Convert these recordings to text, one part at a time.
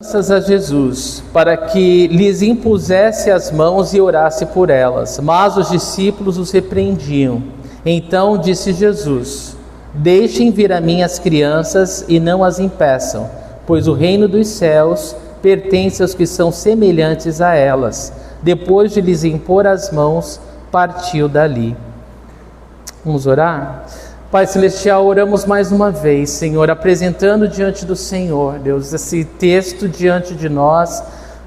A Jesus, para que lhes impusesse as mãos e orasse por elas. Mas os discípulos os repreendiam. Então disse Jesus: Deixem vir a mim as crianças e não as impeçam, pois o reino dos céus pertence aos que são semelhantes a elas. Depois de lhes impor as mãos, partiu dali. Vamos orar? Pai Celestial, oramos mais uma vez, Senhor, apresentando diante do Senhor, Deus, esse texto diante de nós.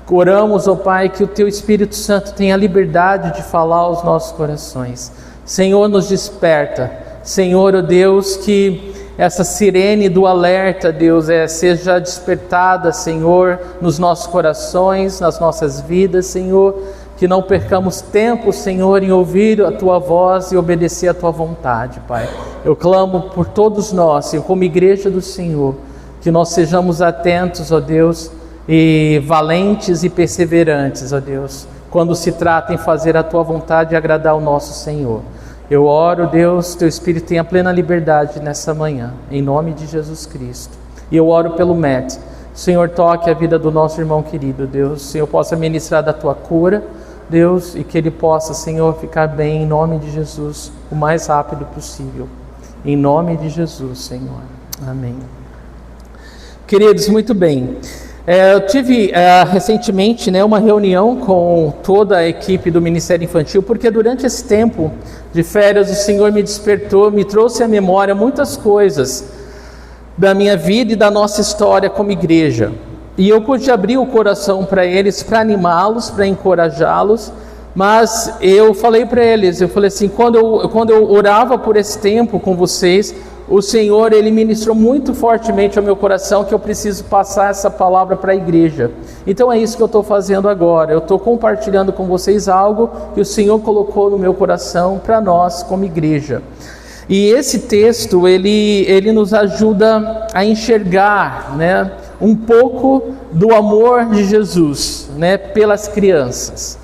Oramos, ó Pai, que o Teu Espírito Santo tenha a liberdade de falar aos nossos corações. Senhor, nos desperta. Senhor, ó Deus, que essa sirene do alerta, Deus, seja despertada, Senhor, nos nossos corações, nas nossas vidas, Senhor. Que não percamos tempo, Senhor, em ouvir a Tua voz e obedecer a Tua vontade, Pai. Eu clamo por todos nós, Senhor, como igreja do Senhor, que nós sejamos atentos, ó Deus, e valentes e perseverantes, ó Deus, quando se trata em fazer a Tua vontade e agradar o nosso Senhor. Eu oro, Deus, Teu Espírito tenha plena liberdade nessa manhã, em nome de Jesus Cristo. E eu oro pelo Matt. Senhor, toque a vida do nosso irmão querido, Deus. Senhor, possa ministrar da Tua cura, Deus, e que ele possa, Senhor, ficar bem em nome de Jesus, o mais rápido possível. Em nome de Jesus, Senhor. Amém. Queridos, muito bem. Eu tive recentemente uma reunião com toda a equipe do Ministério Infantil, porque durante esse tempo de férias o Senhor me despertou, me trouxe à memória muitas coisas da minha vida e da nossa história como igreja. E eu pude abrir o coração para eles, para animá-los, para encorajá-los, mas eu falei para eles, eu falei assim, quando eu orava por esse tempo com vocês, o Senhor, Ele ministrou muito fortemente ao meu coração que eu preciso passar essa palavra para a igreja. Então é isso que eu estou fazendo agora, eu estou compartilhando com vocês algo que o Senhor colocou no meu coração para nós como igreja. E esse texto, ele nos ajuda a enxergar, um pouco do amor de Jesus, pelas crianças.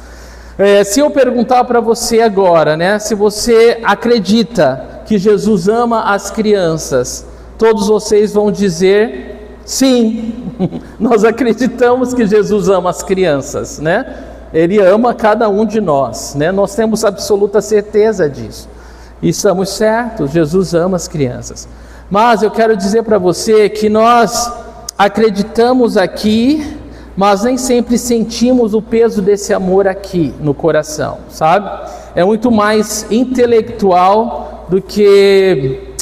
Se eu perguntar para você agora, se você acredita que Jesus ama as crianças, todos vocês vão dizer sim. Nós acreditamos que Jesus ama as crianças, Ele ama cada um de nós, Nós temos absoluta certeza disso. E estamos certos, Jesus ama as crianças. Mas eu quero dizer para você que nós acreditamos aqui, mas nem sempre sentimos o peso desse amor aqui no coração, sabe? É muito mais intelectual do que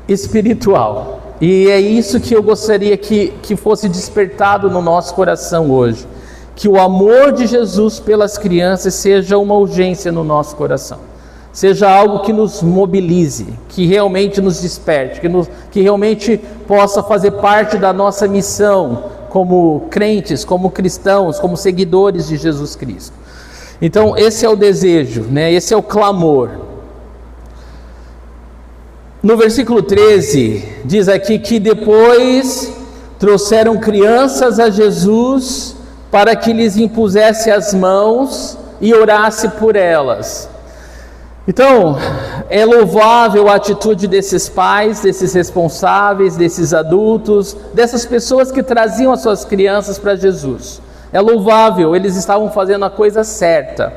espiritual. E é isso que eu gostaria que fosse despertado no nosso coração hoje. Que o amor de Jesus pelas crianças seja uma urgência no nosso coração. Seja algo que nos mobilize, que realmente nos desperte, que realmente possa fazer parte da nossa missão como crentes, como cristãos, como seguidores de Jesus Cristo. Então esse é o desejo, esse é o clamor. No versículo 13, diz aqui que depois trouxeram crianças a Jesus para que lhes impusesse as mãos e orasse por elas. Então, é louvável a atitude desses pais, desses responsáveis, desses adultos, dessas pessoas que traziam as suas crianças para Jesus. É louvável, eles estavam fazendo a coisa certa,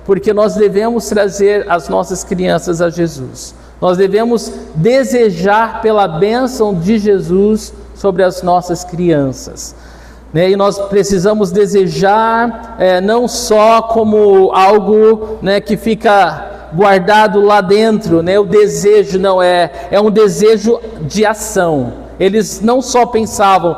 porque nós devemos trazer as nossas crianças a Jesus. Nós devemos desejar pela bênção de Jesus sobre as nossas crianças. E nós precisamos desejar não só como algo que fica guardado lá dentro, o desejo não é um desejo de ação. Eles não só pensavam,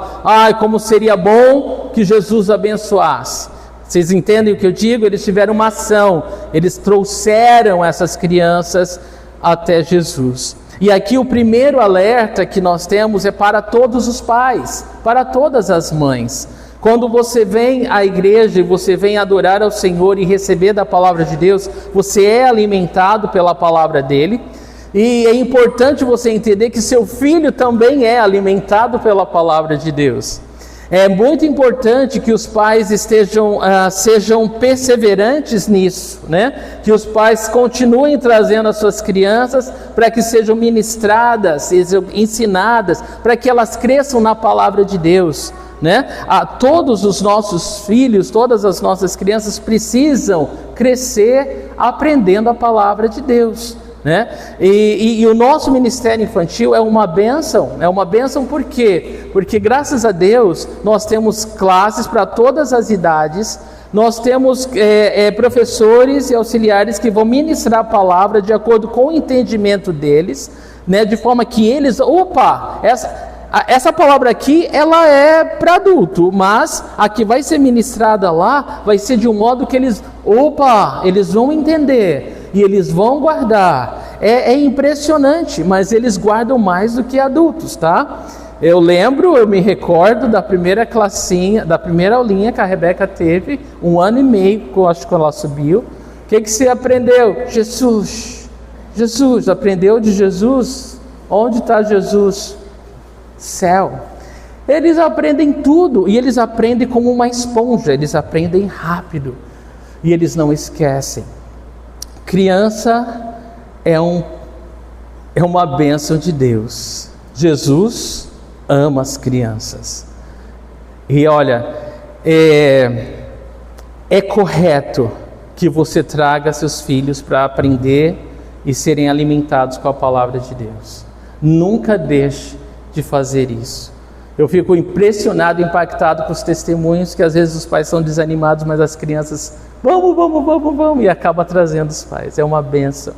como seria bom que Jesus abençoasse. Vocês entendem o que eu digo? Eles tiveram uma ação, eles trouxeram essas crianças até Jesus. E aqui o primeiro alerta que nós temos é para todos os pais, para todas as mães. Quando você vem à igreja e você vem adorar ao Senhor e receber da palavra de Deus, você é alimentado pela palavra dele. E é importante você entender que seu filho também é alimentado pela palavra de Deus. É muito importante que os pais sejam perseverantes nisso, Que os pais continuem trazendo as suas crianças para que sejam ministradas, sejam ensinadas, para que elas cresçam na palavra de Deus. né? Todos os nossos filhos, todas as nossas crianças precisam crescer aprendendo a palavra de Deus, né? E o nosso ministério infantil é uma bênção por quê? Porque graças a Deus nós temos classes para todas as idades, nós temos professores e auxiliares que vão ministrar a palavra de acordo com o entendimento deles, né? De forma que eles, essa palavra aqui, ela é para adulto, mas a que vai ser ministrada lá, vai ser de um modo que eles vão entender e eles vão guardar. É impressionante, mas eles guardam mais do que adultos, tá? Eu me recordo da primeira classinha, da primeira aulinha que a Rebeca teve, 1 ano e meio, acho que ela subiu. O que você aprendeu? Jesus, aprendeu de Jesus? Onde está Jesus? Céu. Eles aprendem tudo, e eles aprendem como uma esponja, eles aprendem rápido, e eles não esquecem. Criança é uma bênção de Deus. Jesus ama as crianças. E olha, é correto que você traga seus filhos para aprender e serem alimentados com a palavra de Deus. Nunca deixe de fazer isso. Eu fico impressionado, impactado com os testemunhos que às vezes os pais são desanimados, mas as crianças, vamos, e acaba trazendo os pais. É uma bênção.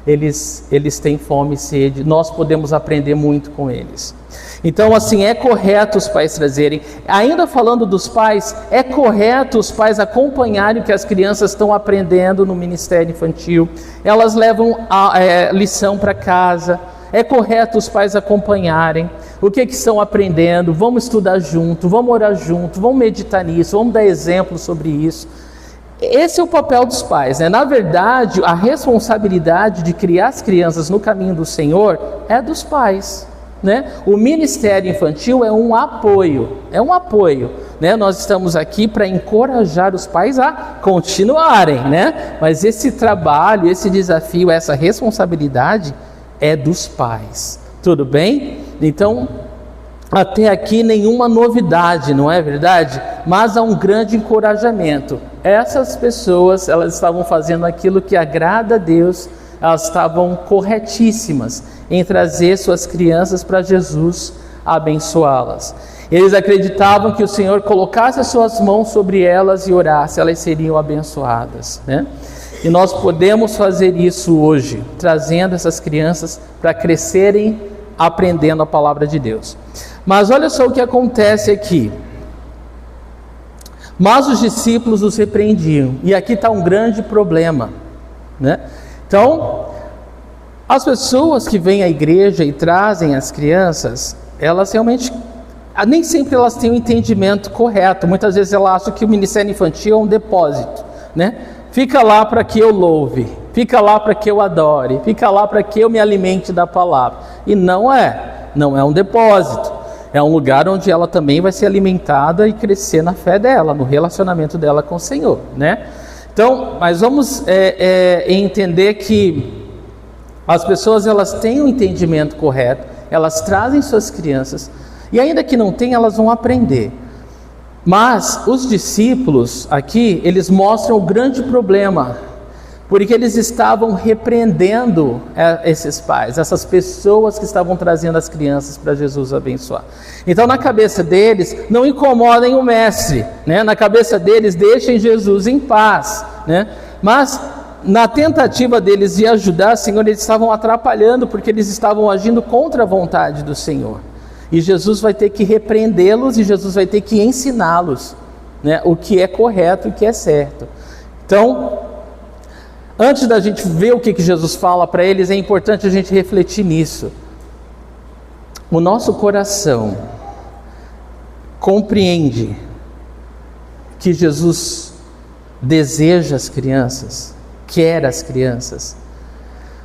Eles têm fome e sede, nós podemos aprender muito com eles. Então, assim, é correto os pais trazerem. Ainda falando dos pais, é correto os pais acompanharem o que as crianças estão aprendendo no ministério infantil. Elas levam a lição para casa. É correto os pais acompanharem o que estão aprendendo. Vamos estudar junto, vamos orar junto, vamos meditar nisso, vamos dar exemplo sobre isso. Esse é o papel dos pais, né? Na verdade, a responsabilidade de criar as crianças no caminho do Senhor é dos pais, né? O ministério infantil é um apoio, né? Nós estamos aqui para encorajar os pais a continuarem, né? Mas esse trabalho, esse desafio, essa responsabilidade é dos pais, tudo bem? Então, até aqui nenhuma novidade, não é verdade? Mas há um grande encorajamento. Essas pessoas, elas estavam fazendo aquilo que agrada a Deus, elas estavam corretíssimas em trazer suas crianças para Jesus abençoá-las. Eles acreditavam que o Senhor colocasse as suas mãos sobre elas e orasse, elas seriam abençoadas, né? E nós podemos fazer isso hoje, trazendo essas crianças para crescerem aprendendo a palavra de Deus. Mas olha só o que acontece aqui. Mas os discípulos os repreendiam. E aqui está um grande problema, né? Então, as pessoas que vêm à igreja e trazem as crianças, elas realmente, nem sempre elas têm o entendimento correto. Muitas vezes elas acham que o ministério infantil é um depósito, né? Fica lá para que eu louve, fica lá para que eu adore, fica lá para que eu me alimente da palavra. E não é um depósito. É um lugar onde ela também vai ser alimentada e crescer na fé dela, no relacionamento dela com o Senhor, né? Então, mas vamos entender que as pessoas, elas têm o entendimento correto, elas trazem suas crianças, e ainda que não tenham, elas vão aprender. Mas os discípulos aqui, eles mostram o grande problema, porque eles estavam repreendendo esses pais, essas pessoas que estavam trazendo as crianças para Jesus abençoar. Então, na cabeça deles, não incomodem o mestre, né? Na cabeça deles, deixem Jesus em paz, né? Mas na tentativa deles de ajudar o Senhor, eles estavam atrapalhando, porque eles estavam agindo contra a vontade do Senhor. E Jesus vai ter que repreendê-los, e Jesus vai ter que ensiná-los, né, o que é correto e o que é certo. Então, antes da gente ver o que Jesus fala para eles, é importante a gente refletir nisso. O nosso coração compreende que Jesus deseja as crianças, quer as crianças.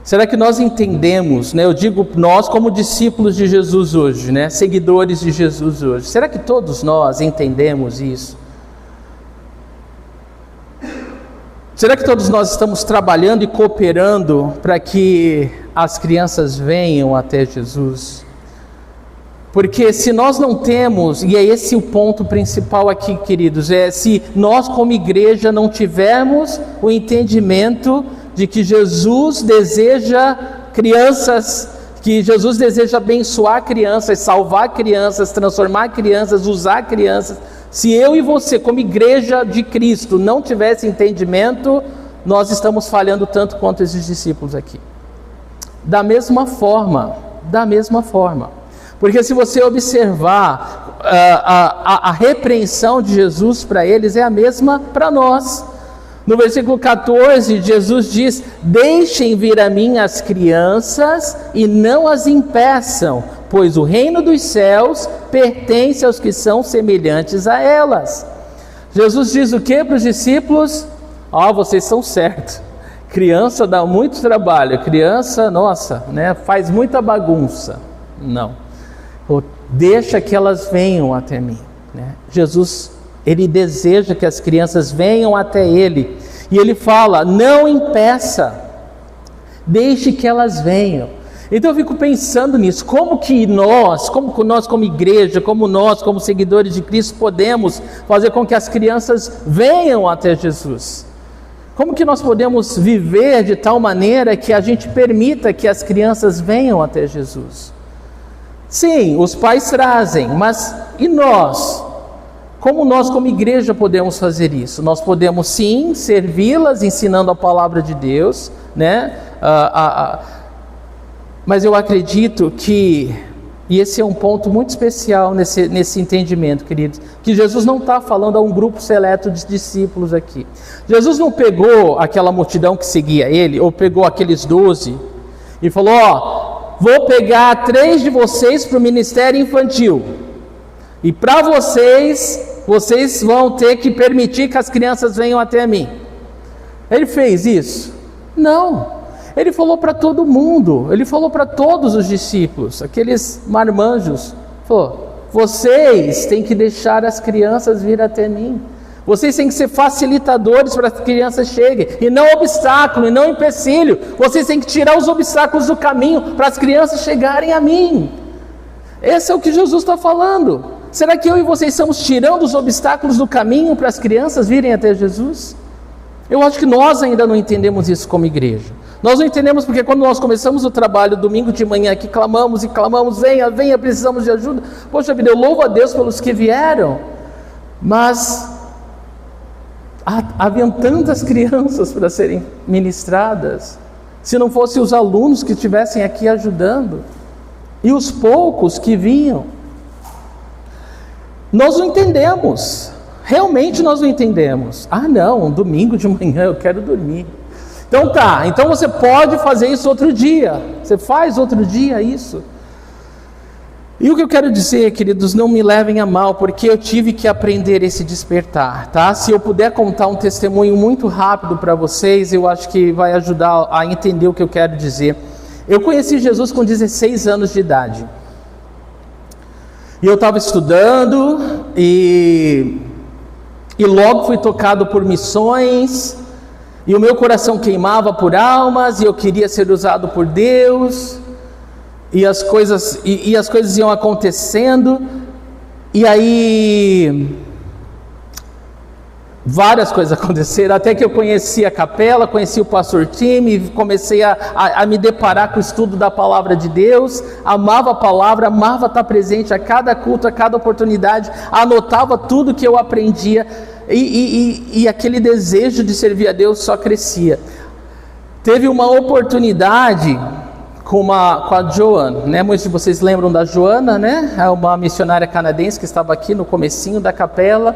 Será que nós entendemos, né? Eu digo nós como discípulos de Jesus hoje, né? Seguidores de Jesus hoje. Será que todos nós entendemos isso? Será que todos nós estamos trabalhando e cooperando para que as crianças venham até Jesus? Porque se nós não temos, e é esse o ponto principal aqui, queridos, se nós como igreja não tivermos o entendimento de que Jesus deseja crianças, que Jesus deseja abençoar crianças, salvar crianças, transformar crianças, usar crianças, se eu e você como igreja de Cristo não tivesse entendimento, nós estamos falhando tanto quanto esses discípulos aqui. Da mesma forma, porque se você observar, a repreensão de Jesus para eles é a mesma para nós. No versículo 14, Jesus diz: deixem vir a mim as crianças e não as impeçam, pois o reino dos céus pertence aos que são semelhantes a elas. Jesus diz o que para os discípulos? Vocês são certos. Criança dá muito trabalho, criança, nossa, faz muita bagunça. Não. Deixa que elas venham até mim. Jesus, Ele deseja que as crianças venham até Ele. E Ele fala: não impeça, deixe que elas venham. Então eu fico pensando nisso, como nós como igreja, como nós como seguidores de Cristo podemos fazer com que as crianças venham até Jesus? Como que nós podemos viver de tal maneira que a gente permita que as crianças venham até Jesus? Sim, os pais trazem, mas e nós? Como nós como igreja podemos fazer isso? Nós podemos sim servi-las ensinando a palavra de Deus, mas eu acredito que, e esse é um ponto muito especial nesse entendimento, queridos, que Jesus não está falando a um grupo seleto de discípulos aqui. Jesus não pegou aquela multidão que seguia Ele, ou pegou aqueles 12 e falou: vou pegar 3 de vocês para o ministério infantil, e para vocês vão ter que permitir que as crianças venham até mim. Ele fez isso? Não. Ele falou para todo mundo, ele falou para todos os discípulos, aqueles marmanjos, falou: vocês têm que deixar as crianças vir até mim, vocês têm que ser facilitadores para que as crianças cheguem, e não obstáculo, e não empecilho, vocês têm que tirar os obstáculos do caminho para as crianças chegarem a mim. Esse é o que Jesus está falando. Será que eu e vocês estamos tirando os obstáculos do caminho para as crianças virem até Jesus? Eu acho que nós ainda não entendemos isso como igreja. Nós não entendemos porque quando nós começamos o trabalho domingo de manhã aqui, clamamos, venha, venha, precisamos de ajuda. Poxa vida, eu louvo a Deus pelos que vieram, mas haviam tantas crianças para serem ministradas, se não fossem os alunos que estivessem aqui ajudando, e os poucos que vinham. Nós não entendemos, realmente nós não entendemos. Não, domingo de manhã eu quero dormir. Então você pode fazer isso outro dia, você faz outro dia isso. E o que eu quero dizer, queridos, não me levem a mal, porque eu tive que aprender esse despertar, tá? Se eu puder contar um testemunho muito rápido para vocês, eu acho que vai ajudar a entender o que eu quero dizer. Eu conheci Jesus com 16 anos de idade. E eu estava estudando e logo fui tocado por missões, e o meu coração queimava por almas, e eu queria ser usado por Deus, e as coisas iam acontecendo, e aí várias coisas aconteceram, até que eu conheci a capela, conheci o pastor Tim, e comecei a me deparar com o estudo da palavra de Deus, amava a palavra, amava estar presente a cada culto, a cada oportunidade, anotava tudo que eu aprendia, e aquele desejo de servir a Deus só crescia. Teve uma oportunidade com a Joan, muitos de vocês lembram da Joana, é uma missionária canadense que estava aqui no comecinho da capela,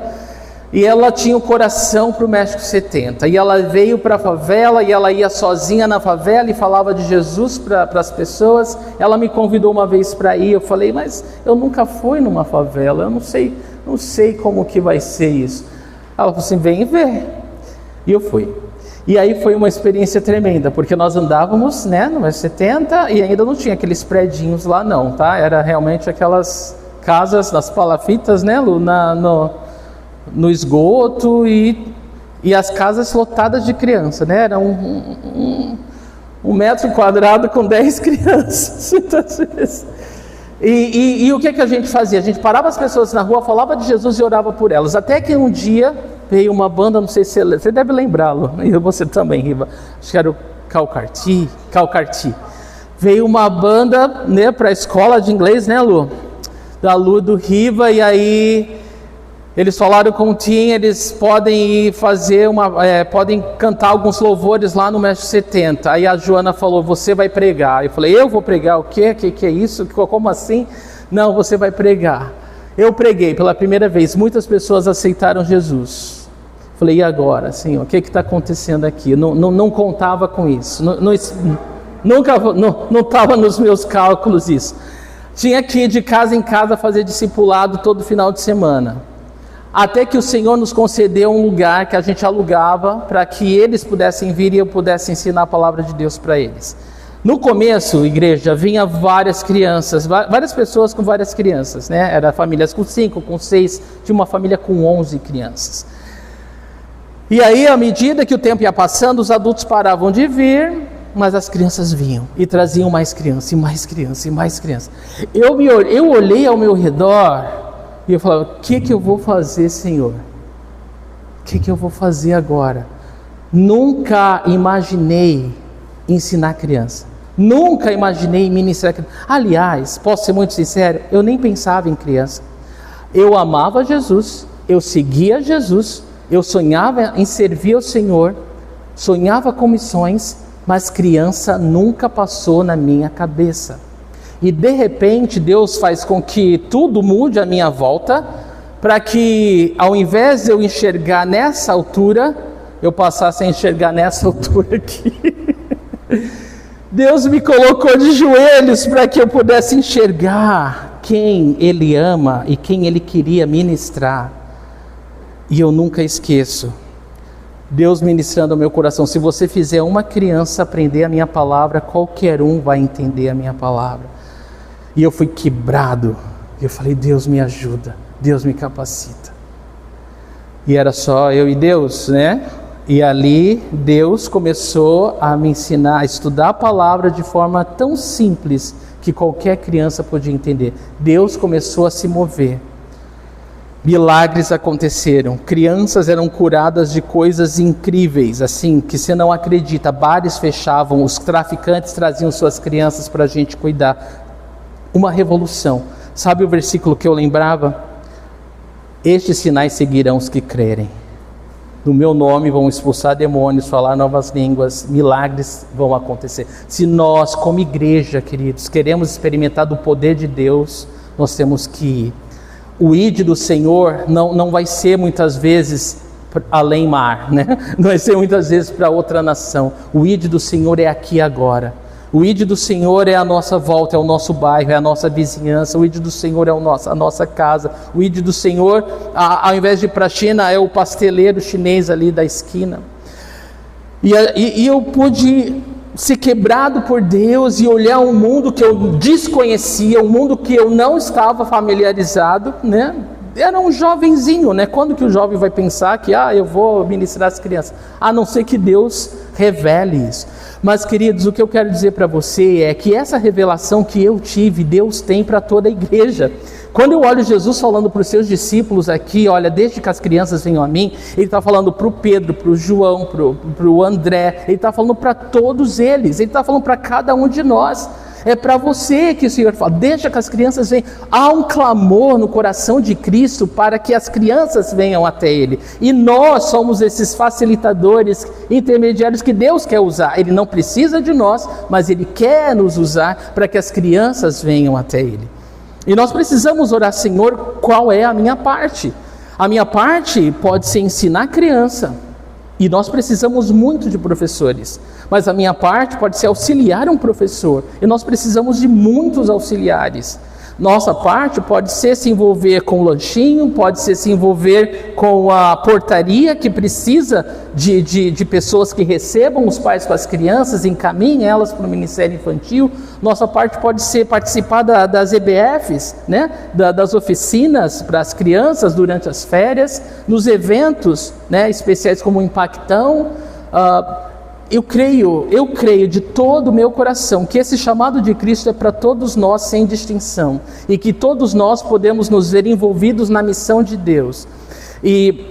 e ela tinha o coração para o México 70, e ela veio para a favela, e ela ia sozinha na favela e falava de Jesus para as pessoas. Ela me convidou uma vez para ir, eu falei: mas eu nunca fui numa favela, eu não sei como que vai ser isso. Ela falou assim: vem ver. E eu fui. E aí foi uma experiência tremenda, porque nós andávamos, no México 70, e ainda não tinha aqueles predinhos lá não, tá? Era realmente aquelas casas das palafitas, no esgoto, e as casas lotadas de criança, Era um metro quadrado com 10 crianças, muitas vezes. E o que a gente fazia? A gente parava as pessoas na rua, falava de Jesus e orava por elas. Até que um dia veio uma banda, não sei se você deve lembrá-lo, e você também, Riva, acho que era o Calcarti. Veio uma banda, né, para a escola de inglês, né, Lu? Da Lu, do Riva, e aí eles falaram com o Tim, eles podem ir fazer podem cantar alguns louvores lá no Mestre 70. Aí a Joana falou, você vai pregar. Eu falei, eu vou pregar o quê? Que é isso? Como assim? Não, você vai pregar. Eu preguei pela primeira vez, muitas pessoas aceitaram Jesus. Falei, e agora, Senhor, o que está acontecendo aqui? Não contava com isso, não estava nos meus cálculos isso. Tinha que ir de casa em casa fazer discipulado todo final de semana. Até que o Senhor nos concedeu um lugar que a gente alugava para que eles pudessem vir e eu pudesse ensinar a palavra de Deus para eles. No começo, igreja, vinha várias crianças, várias pessoas com várias crianças, né? Era famílias com 5, com 6, tinha uma família com 11 crianças. E aí, à medida que o tempo ia passando, os adultos paravam de vir, mas as crianças vinham e traziam mais criança, e mais criança, e mais criança. Eu olhei ao meu redor e eu falava, o que eu vou fazer, Senhor? O que eu vou fazer agora? Nunca imaginei ensinar criança. Nunca imaginei ministrar criança. Aliás, posso ser muito sincero, eu nem pensava em criança. Eu amava Jesus, eu seguia Jesus, eu sonhava em servir ao Senhor, sonhava com missões, mas criança nunca passou na minha cabeça. E de repente Deus faz com que tudo mude à minha volta, para que ao invés de eu enxergar nessa altura, eu passasse a enxergar nessa altura aqui. Deus me colocou de joelhos para que eu pudesse enxergar quem Ele ama e quem Ele queria ministrar. E eu nunca esqueço, Deus ministrando ao meu coração, se você fizer uma criança aprender a minha palavra, qualquer um vai entender a minha palavra. E eu fui quebrado, eu falei, Deus me ajuda, Deus me capacita. E era só eu e Deus, né? E ali Deus começou a me ensinar a estudar a palavra de forma tão simples que qualquer criança podia entender. Deus começou a se mover. Milagres aconteceram, crianças eram curadas de coisas incríveis, assim, que você não acredita. Bares fechavam, os traficantes traziam suas crianças para a gente cuidar. Uma revolução. Sabe o versículo que eu lembrava? Estes sinais seguirão os que crerem. No meu nome vão expulsar demônios, falar novas línguas, milagres vão acontecer. Se nós, como igreja, queridos, queremos experimentar do poder de Deus, nós temos que ir. O ide do Senhor não vai ser muitas vezes além mar, né? Não vai ser muitas vezes para outra nação. O ide do Senhor é aqui agora. O ide do Senhor é a nossa volta, é o nosso bairro, é a nossa vizinhança. O ide do Senhor é a nossa casa. O ide do Senhor, ao invés de ir para a China, é o pasteleiro chinês ali da esquina. E eu pude ser quebrado por Deus e olhar um mundo que eu desconhecia, um mundo que eu não estava familiarizado, né? Era um jovenzinho, né? Quando que o jovem vai pensar que eu vou ministrar as crianças? A não ser que Deus revele isso. Mas, queridos, o que eu quero dizer para você é que essa revelação que eu tive, Deus tem para toda a igreja. Quando eu olho Jesus falando para os seus discípulos aqui, olha, desde que as crianças venham a mim, Ele está falando para o Pedro, para o João, para o André, Ele está falando para todos eles, Ele está falando para cada um de nós. É para você que o Senhor fala, deixa que as crianças venham. Há um clamor no coração de Cristo para que as crianças venham até Ele. E nós somos esses facilitadores, intermediários que Deus quer usar. Ele não precisa de nós, mas Ele quer nos usar para que as crianças venham até Ele. E nós precisamos orar, Senhor, qual é a minha parte? A minha parte pode ser ensinar a criança. E nós precisamos muito de professores, mas a minha parte pode ser auxiliar um professor, e nós precisamos de muitos auxiliares. Nossa parte pode ser se envolver com o lanchinho, pode ser se envolver com a portaria, que precisa de pessoas que recebam os pais com as crianças, encaminhem elas para o Ministério Infantil. Nossa parte pode ser participar das EBFs, né? Das oficinas para as crianças durante as férias, nos eventos, né, especiais como o Impactão. eu creio de todo o meu coração que esse chamado de Cristo é para todos nós sem distinção, e que todos nós podemos nos ver envolvidos na missão de Deus, e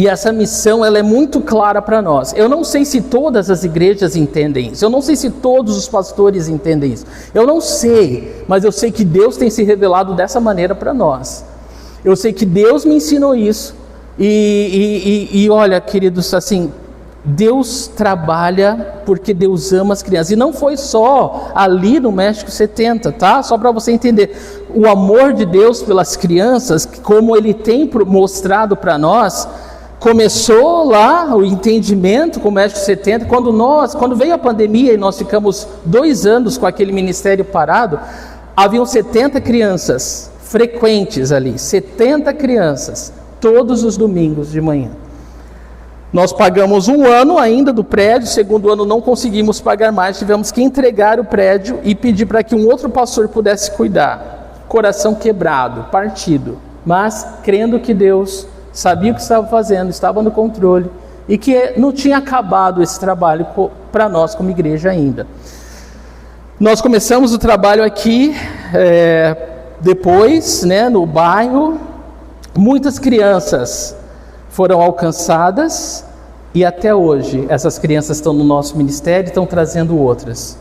essa missão ela é muito clara para nós. Eu não sei se todas as igrejas entendem isso, eu não sei se todos os pastores entendem isso, eu não sei, mas eu sei que Deus tem se revelado dessa maneira para nós. Eu sei que Deus me ensinou isso, e olha, queridos, assim, Deus trabalha porque Deus ama as crianças. E não foi só ali no México 70, tá? Só para você entender. O amor de Deus pelas crianças, como Ele tem mostrado para nós, começou lá o entendimento com o México 70. Quando veio a pandemia e nós ficamos 2 anos com aquele ministério parado, haviam 70 crianças frequentes ali. 70 crianças, todos os domingos de manhã. Nós pagamos 1 ano ainda do prédio, 2º ano não conseguimos pagar mais, tivemos que entregar o prédio e pedir para que um outro pastor pudesse cuidar. Coração quebrado, partido, mas crendo que Deus sabia o que estava fazendo, estava no controle, e que não tinha acabado esse trabalho para nós como igreja ainda. Nós começamos o trabalho aqui, depois, no bairro, muitas crianças foram alcançadas, e até hoje essas crianças estão no nosso ministério e estão trazendo outras.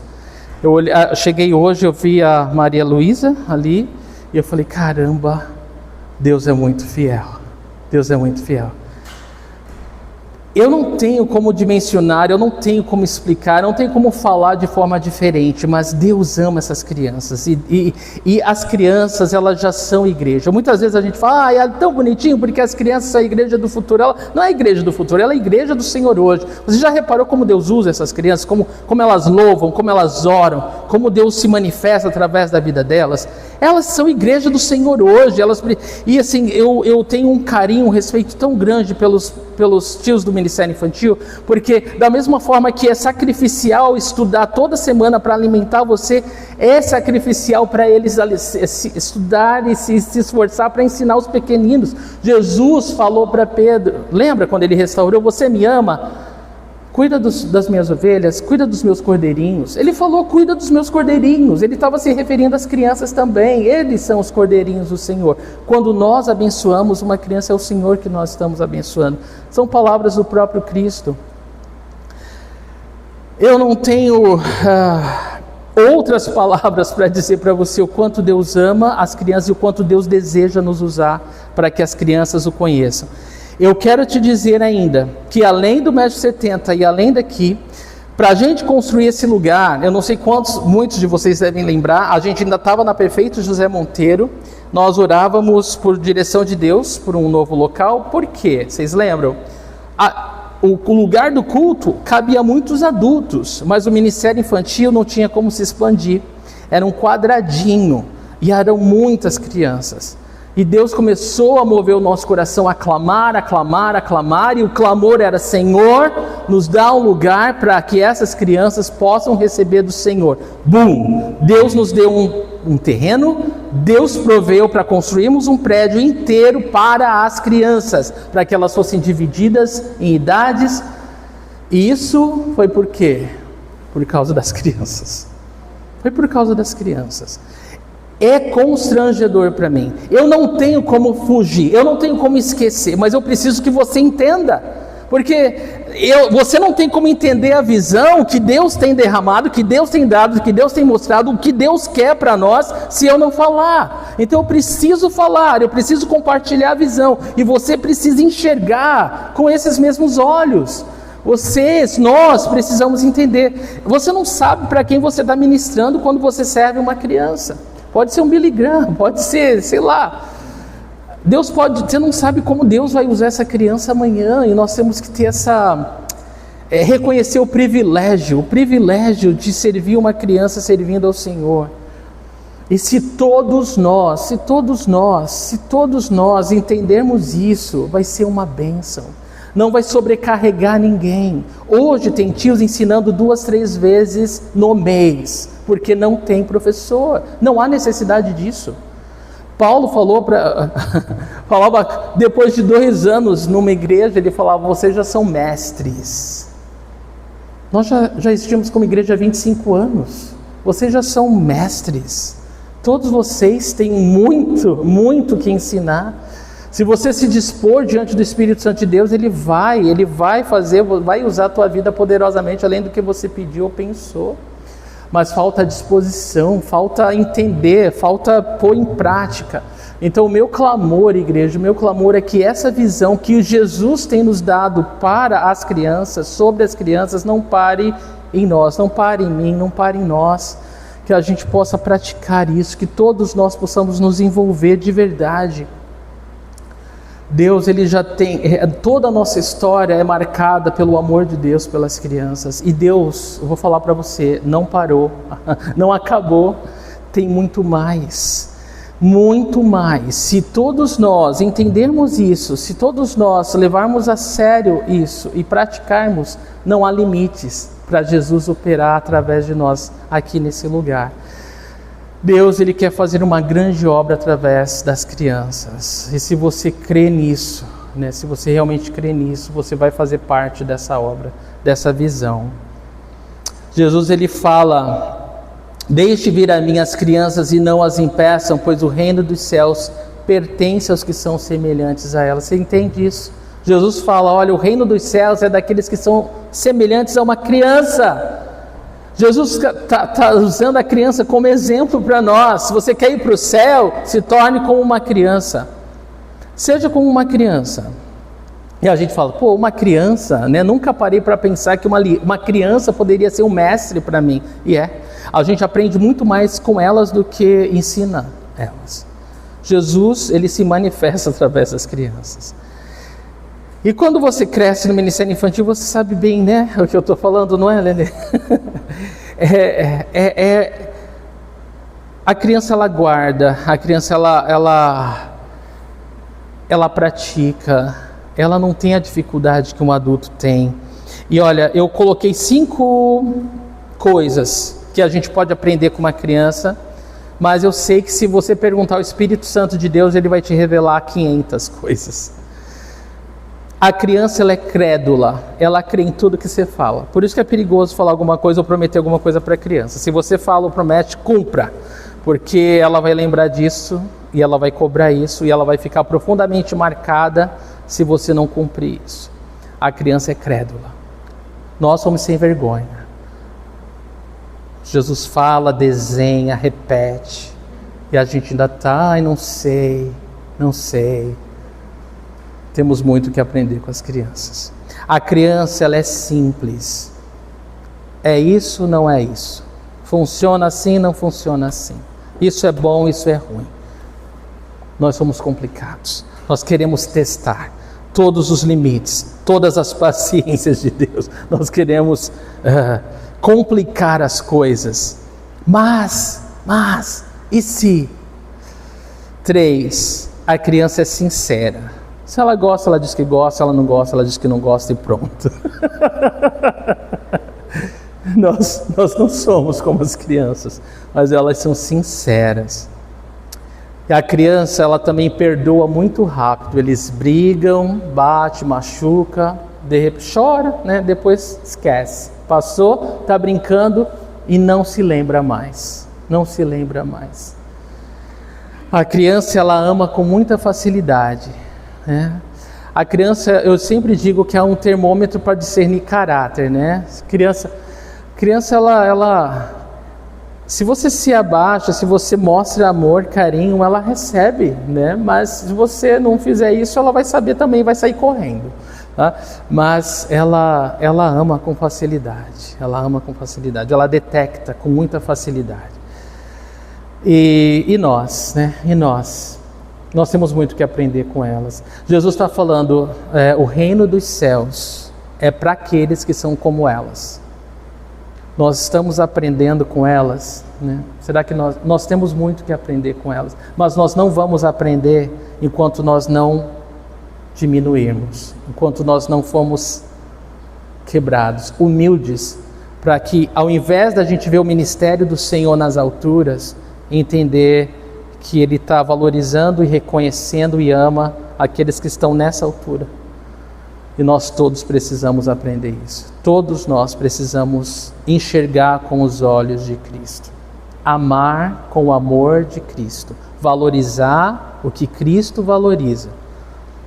Eu cheguei hoje, eu vi a Maria Luísa ali, e eu falei, caramba, Deus é muito fiel, Deus é muito fiel. Eu não tenho como dimensionar, eu não tenho como explicar, eu não tenho como falar de forma diferente, mas Deus ama essas crianças, e as crianças, elas já são igreja. Muitas vezes a gente fala, é tão bonitinho, porque as crianças são a igreja do futuro. Ela não é a igreja do futuro, ela é a igreja do Senhor hoje. Você já reparou como Deus usa essas crianças, como elas louvam, como elas oram, como Deus se manifesta através da vida delas? Elas são igreja do Senhor hoje, e assim, eu tenho um carinho, um respeito tão grande pelos tios do Ministério Infantil, porque da mesma forma que é sacrificial estudar toda semana para alimentar você, é sacrificial para eles estudar e se esforçar para ensinar os pequeninos. Jesus falou para Pedro, lembra quando ele restaurou, você me ama? Cuida das minhas ovelhas, cuida dos meus cordeirinhos. Ele falou, cuida dos meus cordeirinhos. Ele estava se referindo às crianças também. Eles são os cordeirinhos do Senhor. Quando nós abençoamos uma criança, é o Senhor que nós estamos abençoando. São palavras do próprio Cristo. Eu não tenho outras palavras para dizer para você o quanto Deus ama as crianças e o quanto Deus deseja nos usar para que as crianças o conheçam. Eu quero te dizer ainda que além do México 70 e além daqui, para a gente construir esse lugar, eu não sei muitos de vocês devem lembrar, a gente ainda estava na Prefeito José Monteiro, nós orávamos por direção de Deus, por um novo local. Por quê? Vocês lembram? O lugar do culto cabia muitos adultos, mas o Ministério Infantil não tinha como se expandir, era um quadradinho e eram muitas crianças. E Deus começou a mover o nosso coração a clamar, e o clamor era, Senhor, nos dá um lugar para que essas crianças possam receber do Senhor. Bum! Deus nos deu um terreno, Deus proveu para construirmos um prédio inteiro para as crianças, para que elas fossem divididas em idades. E isso foi por quê? Por causa das crianças. Foi por causa das crianças. É constrangedor para mim, eu não tenho como fugir, eu não tenho como esquecer, mas eu preciso que você entenda, porque você não tem como entender a visão que Deus tem derramado, que Deus tem dado, que Deus tem mostrado, o que Deus quer para nós, se eu não falar. Então eu preciso falar, eu preciso compartilhar a visão, e você precisa enxergar com esses mesmos olhos. Nós precisamos entender. Você não sabe para quem você está ministrando quando você serve uma criança. Pode ser um Billy Graham, pode ser, sei lá. Você não sabe como Deus vai usar essa criança amanhã, e nós temos que ter reconhecer o privilégio de servir uma criança servindo ao Senhor. E se todos nós entendermos isso, vai ser uma bênção. Não vai sobrecarregar ninguém. Hoje tem tios ensinando 2, 3 vezes no mês, porque não tem professor, não há necessidade disso. Paulo falava, depois de 2 anos numa igreja, ele falava, vocês já são mestres. Nós já existimos como igreja há 25 anos. Vocês já são mestres. Todos vocês têm muito que ensinar. Se você se dispor diante do Espírito Santo de Deus, Ele vai usar a tua vida poderosamente, além do que você pediu ou pensou. Mas falta disposição, falta entender, falta pôr em prática. Então o meu clamor, igreja, o meu clamor é que essa visão que Jesus tem nos dado para as crianças, sobre as crianças, não pare em nós, não pare em mim, não pare em nós. Que a gente possa praticar isso, que todos nós possamos nos envolver de verdade. Deus, Ele já tem, toda a nossa história é marcada pelo amor de Deus pelas crianças. E Deus, eu vou falar para você, não parou, não acabou, tem muito mais. Muito mais. Se todos nós entendermos isso, se todos nós levarmos a sério isso e praticarmos, não há limites para Jesus operar através de nós aqui nesse lugar. Deus, Ele quer fazer uma grande obra através das crianças. E se você crê nisso, né, se você realmente crê nisso, você vai fazer parte dessa obra, dessa visão. Jesus, Ele fala: deixe vir a mim as crianças e não as impeçam, pois o reino dos céus pertence aos que são semelhantes a elas. Você entende isso? Jesus fala: olha, o reino dos céus é daqueles que são semelhantes a uma criança. Jesus está usando a criança como exemplo para nós. Se você quer ir para o céu, se torne como uma criança. Seja como uma criança. E a gente fala: pô, uma criança, né? Nunca parei para pensar que uma criança poderia ser um mestre para mim. E a gente aprende muito mais com elas do que ensina elas. Jesus, Ele se manifesta através das crianças. E quando você cresce no ministério infantil, você sabe bem, né, o que eu estou falando, não é, Lelê? A criança, ela guarda, a criança, ela pratica, ela não tem a dificuldade que um adulto tem. E olha, eu coloquei 5 coisas que a gente pode aprender com uma criança, mas eu sei que se você perguntar ao Espírito Santo de Deus, ele vai te revelar 500 coisas. A criança, ela é crédula, ela crê em tudo que você fala. Por isso que é perigoso falar alguma coisa ou prometer alguma coisa para a criança. Se você fala ou promete, cumpra, porque ela vai lembrar disso e ela vai cobrar isso e ela vai ficar profundamente marcada se você não cumprir isso. A criança é crédula. Nós somos sem vergonha. Jesus fala, desenha, repete, e a gente ainda está, não sei. Temos muito que aprender com as crianças. A criança, ela é simples. É isso, não é isso. Funciona assim, não funciona assim. Isso é bom, isso é ruim. Nós somos complicados. Nós queremos testar todos os limites, todas as paciências de Deus. Nós queremos complicar as coisas. Mas, e se? 3, a criança é sincera. Se ela gosta, ela diz que gosta. Se ela não gosta, ela diz que não gosta e pronto. Nós não somos como as crianças, mas elas são sinceras. E a criança, ela também perdoa muito rápido. Eles brigam, bate, machuca, de repente chora, né? Depois esquece. Passou, está brincando e não se lembra mais. A criança, ela ama com muita facilidade. A criança, eu sempre digo que é um termômetro para discernir caráter, né? Criança, ela, se você se abaixa, se você mostra amor, carinho, ela recebe, né? Mas se você não fizer isso, ela vai saber também, vai sair correndo, tá? Mas ela ama com facilidade, ela detecta com muita facilidade. E nós, né? Nós temos muito que aprender com elas. Jesus está falando, o reino dos céus é para aqueles que são como elas. Nós estamos aprendendo com elas, né? Será que nós temos muito que aprender com elas? Mas nós não vamos aprender enquanto nós não diminuirmos, enquanto nós não formos quebrados, humildes, para que ao invés da gente ver o ministério do Senhor nas alturas, entender que Ele está valorizando e reconhecendo e ama aqueles que estão nessa altura. E nós todos precisamos aprender isso. Todos nós precisamos enxergar com os olhos de Cristo. Amar com o amor de Cristo. Valorizar o que Cristo valoriza.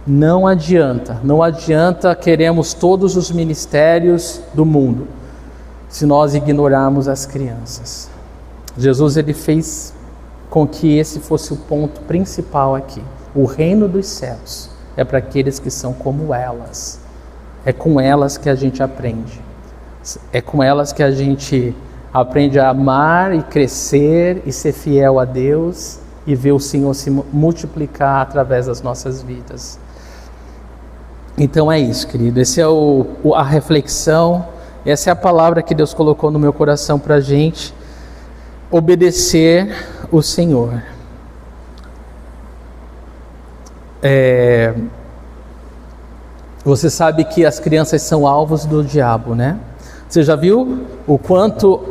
Não adianta queremos todos os ministérios do mundo se nós ignorarmos as crianças. Jesus, ele fez com que esse fosse o ponto principal aqui. O reino dos céus é para aqueles que são como elas. É com elas que a gente aprende. É com elas que a gente aprende a amar e crescer e ser fiel a Deus e ver o Senhor se multiplicar através das nossas vidas. Então é isso, querido. Essa é a reflexão, essa é a palavra que Deus colocou no meu coração para a gente obedecer o Senhor. Você sabe que as crianças são alvos do diabo, né? Você já viu o quanto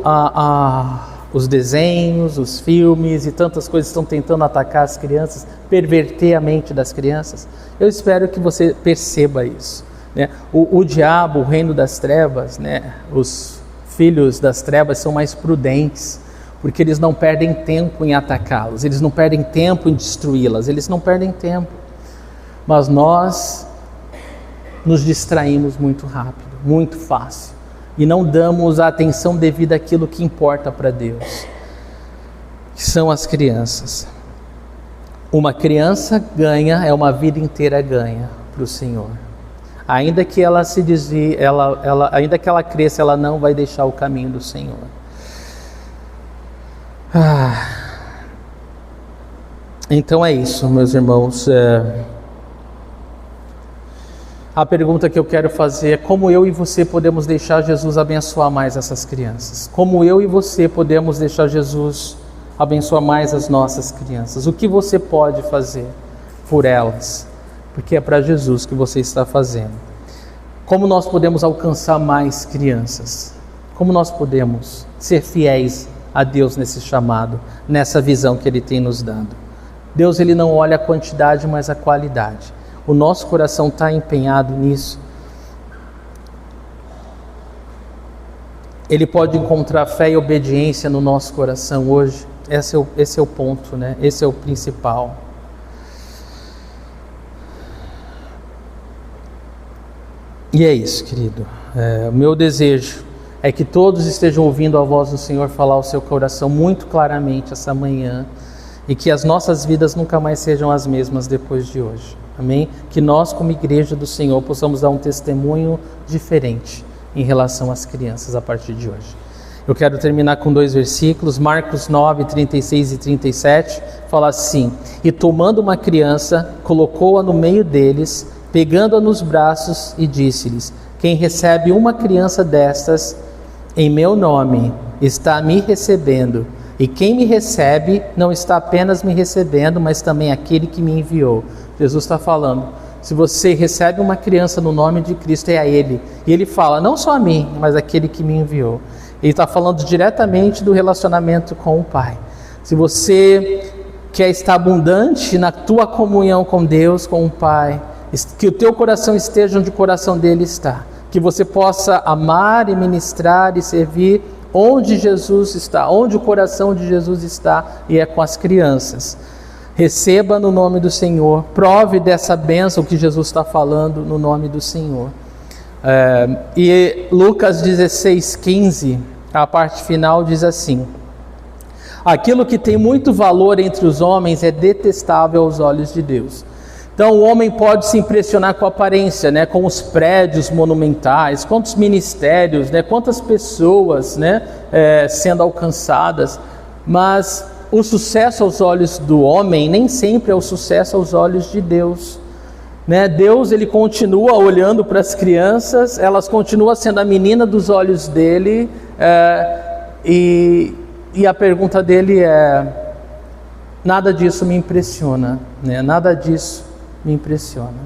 os desenhos, os filmes e tantas coisas estão tentando atacar as crianças, perverter a mente das crianças? Eu espero que você perceba isso, né? O diabo, o reino das trevas, né? Os filhos das trevas são mais prudentes, porque eles não perdem tempo em atacá-los, eles não perdem tempo em destruí-las, eles não perdem tempo. Mas nós nos distraímos muito rápido, muito fácil, e não damos a atenção devida àquilo que importa para Deus, que são as crianças. Uma criança ganha, é uma vida inteira ganha para o Senhor. Ainda que ela se desvie, ainda que ela cresça, ela não vai deixar o caminho do Senhor. Então é isso, meus irmãos. A pergunta que eu quero fazer é: como eu e você podemos deixar Jesus abençoar mais essas crianças? Como eu e você podemos deixar Jesus abençoar mais as nossas crianças? O que você pode fazer por elas? Porque é para Jesus que você está fazendo. Como nós podemos alcançar mais crianças? Como nós podemos ser fiéis a Deus nesse chamado, nessa visão que Ele tem nos dado? Deus, Ele não olha a quantidade, mas a qualidade. O nosso coração está empenhado nisso. Ele pode encontrar fé e obediência no nosso coração hoje. Esse é o ponto, né? Esse é o principal. E é isso, querido. O meu desejo é que todos estejam ouvindo a voz do Senhor falar ao seu coração muito claramente essa manhã, e que as nossas vidas nunca mais sejam as mesmas depois de hoje. Amém? Que nós, como igreja do Senhor, possamos dar um testemunho diferente em relação às crianças a partir de hoje. Eu quero terminar com 2 versículos. Marcos 9, 36 e 37 fala assim: e tomando uma criança, colocou-a no meio deles, pegando-a nos braços, e disse-lhes: quem recebe uma criança destas em meu nome está me recebendo, e quem me recebe não está apenas me recebendo, mas também aquele que me enviou. Jesus está falando: se você recebe uma criança no nome de Cristo, é a Ele. E Ele fala, não só a mim, mas aquele que me enviou. Ele está falando diretamente do relacionamento com o Pai. Se você quer estar abundante na tua comunhão com Deus, com o Pai, que o teu coração esteja onde o coração dele está, que você possa amar e ministrar e servir onde Jesus está, onde o coração de Jesus está, e é com as crianças. Receba no nome do Senhor, prove dessa bênção que Jesus está falando no nome do Senhor. E Lucas 16:15, a parte final diz assim: aquilo que tem muito valor entre os homens é detestável aos olhos de Deus. Então o homem pode se impressionar com a aparência, né? Com os prédios monumentais, quantos ministérios, né? Quantas pessoas, né? Sendo alcançadas, mas o sucesso aos olhos do homem nem sempre é o sucesso aos olhos de Deus, né? Deus, ele continua olhando para as crianças, elas continuam sendo a menina dos olhos dele, e a pergunta dele é: nada disso me impressiona, né? Nada disso me impressiona,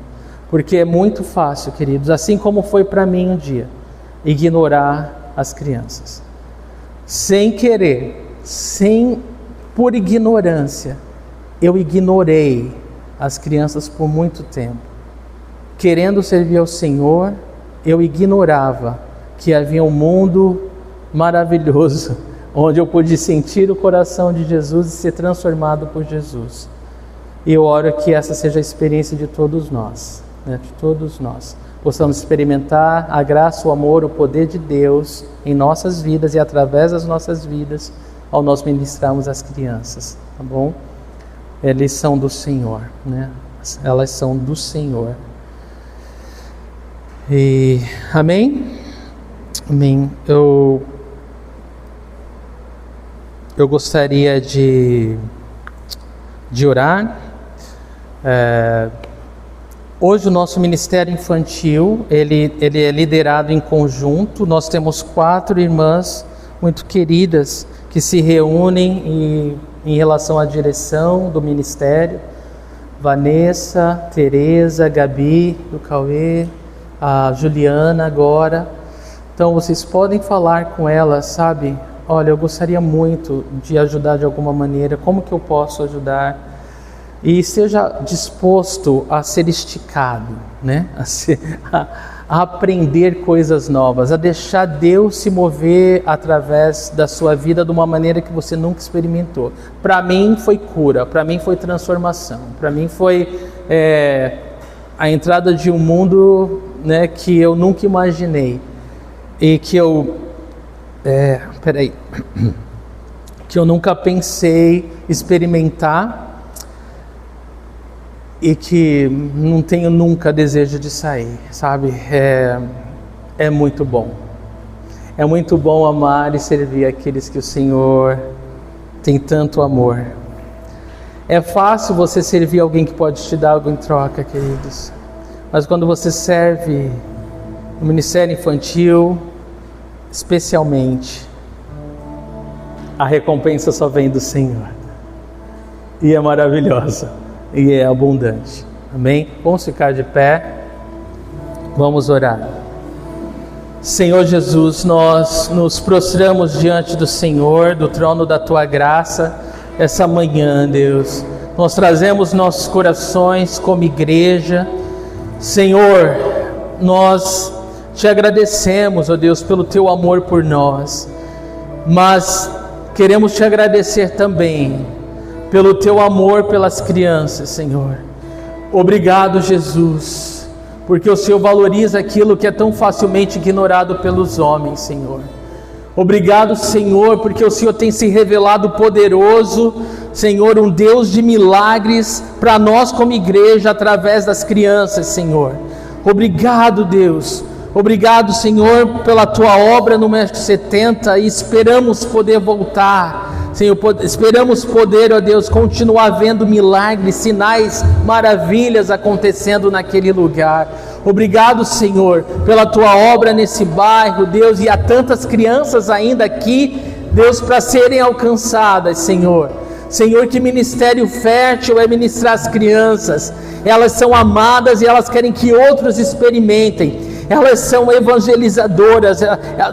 porque é muito fácil, queridos, assim como foi para mim um dia, ignorar as crianças, sem querer, por ignorância, eu ignorei as crianças por muito tempo. querendo servir ao Senhor, eu ignorava que havia um mundo maravilhoso, onde eu pude sentir o coração de Jesus e ser transformado por Jesus. E eu oro que essa seja a experiência de todos nós, né? De todos nós. Possamos experimentar a graça, o amor, o poder de Deus em nossas vidas e através das nossas vidas, ao nós ministrarmos as crianças, tá bom? Eles são do Senhor, né? Elas são do Senhor. E amém? Amém. Eu gostaria de orar. Hoje o nosso ministério infantil, ele é liderado em conjunto. Nós temos 4 irmãs muito queridas que se reúnem em relação à direção do ministério. Vanessa, Tereza, Gabi, do Cauê, a Juliana agora. Então vocês podem falar com elas, sabe? Olha, eu gostaria muito de ajudar de alguma maneira, como que eu posso ajudar? E esteja disposto a ser esticado, né? A aprender coisas novas, a deixar Deus se mover através da sua vida de uma maneira que você nunca experimentou. Para mim foi cura, para mim foi transformação, para mim foi a entrada de um mundo, né, que eu nunca imaginei e que eu que eu nunca pensei experimentar e que não tenho nunca desejo de sair, sabe? É muito bom. É muito bom amar e servir aqueles que o Senhor tem tanto amor. É fácil você servir alguém que pode te dar algo em troca, queridos. Mas quando você serve no ministério infantil, especialmente, a recompensa só vem do Senhor. E é maravilhosa. E é abundante. Amém? Vamos ficar de pé. Vamos orar. Senhor Jesus, nós nos prostramos diante do Senhor, do trono da Tua graça, essa manhã, Deus. Nós trazemos nossos corações como igreja. Senhor, nós Te agradecemos, ó Deus, pelo Teu amor por nós. Mas queremos Te agradecer também pelo Teu amor pelas crianças, Senhor. Obrigado, Jesus, porque o Senhor valoriza aquilo que é tão facilmente ignorado pelos homens, Senhor. Obrigado, Senhor, porque o Senhor tem se revelado poderoso, Senhor, um Deus de milagres para nós como igreja através das crianças, Senhor. Obrigado, Deus. Obrigado, Senhor, pela Tua obra no México 70 e esperamos poder voltar. Senhor, esperamos poder, ó Deus, continuar vendo milagres, sinais, maravilhas acontecendo naquele lugar. Obrigado, Senhor, pela Tua obra nesse bairro, Deus, e há tantas crianças ainda aqui, Deus, para serem alcançadas, Senhor. Senhor, que ministério fértil é ministrar as crianças. Elas são amadas e elas querem que outros experimentem. Elas são evangelizadoras.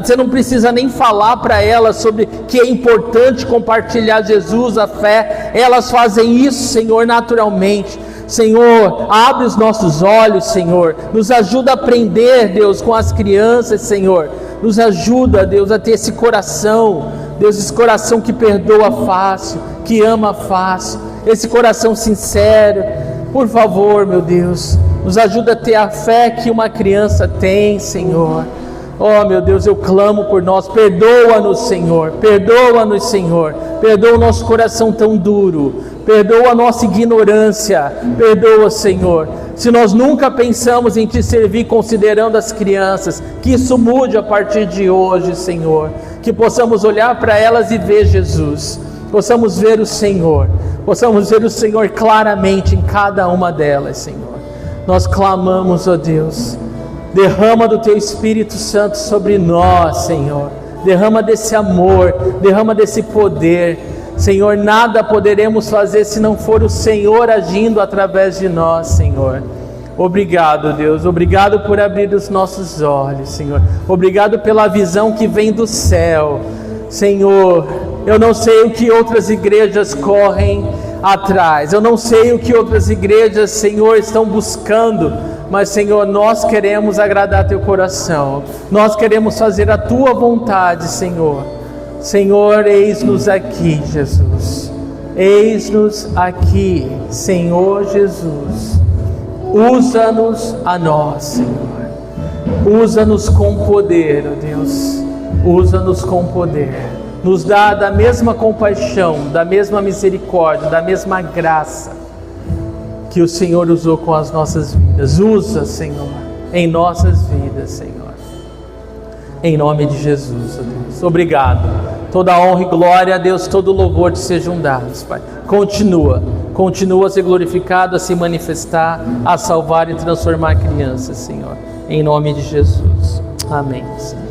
Você não precisa nem falar para elas sobre que é importante compartilhar Jesus, a fé. Elas fazem isso, Senhor, naturalmente. Senhor, abre os nossos olhos, Senhor. Nos ajuda a aprender, Deus, com as crianças, Senhor. Nos ajuda, Deus, a ter esse coração, Deus, esse coração que perdoa fácil, que ama fácil, esse coração sincero. Por favor, meu Deus, nos ajuda a ter a fé que uma criança tem, Senhor. Oh, meu Deus, eu clamo por nós. Perdoa-nos, Senhor. Perdoa-nos, Senhor. Perdoa o nosso coração tão duro. Perdoa a nossa ignorância. Perdoa, Senhor. Se nós nunca pensamos em Te servir considerando as crianças, que isso mude a partir de hoje, Senhor. Que possamos olhar para elas e ver Jesus. Possamos ver o Senhor. Possamos ver o Senhor claramente em cada uma delas, Senhor. Nós clamamos, ó Deus, derrama do Teu Espírito Santo sobre nós, Senhor. Derrama desse amor, derrama desse poder. Senhor, nada poderemos fazer se não for o Senhor agindo através de nós, Senhor. Obrigado, Deus. Obrigado por abrir os nossos olhos, Senhor. Obrigado pela visão que vem do céu. Senhor, eu não sei o que outras igrejas correm atrás. Eu não sei o que outras igrejas, Senhor, estão buscando, mas, Senhor, nós queremos agradar Teu coração. Nós queremos fazer a Tua vontade, Senhor. Senhor, eis-nos aqui, Jesus. Eis-nos aqui, Senhor Jesus. Usa-nos a nós, Senhor. Usa-nos com poder, ó Deus. Usa-nos com poder. Nos dá da mesma compaixão, da mesma misericórdia, da mesma graça que o Senhor usou com as nossas vidas. Usa, Senhor, em nossas vidas, Senhor. Em nome de Jesus, ó Deus. Obrigado. Toda honra e glória a Deus, todo louvor te sejam dados, Pai. Continua a ser glorificado, a se manifestar, a salvar e transformar crianças, Senhor. Em nome de Jesus. Amém, Senhor.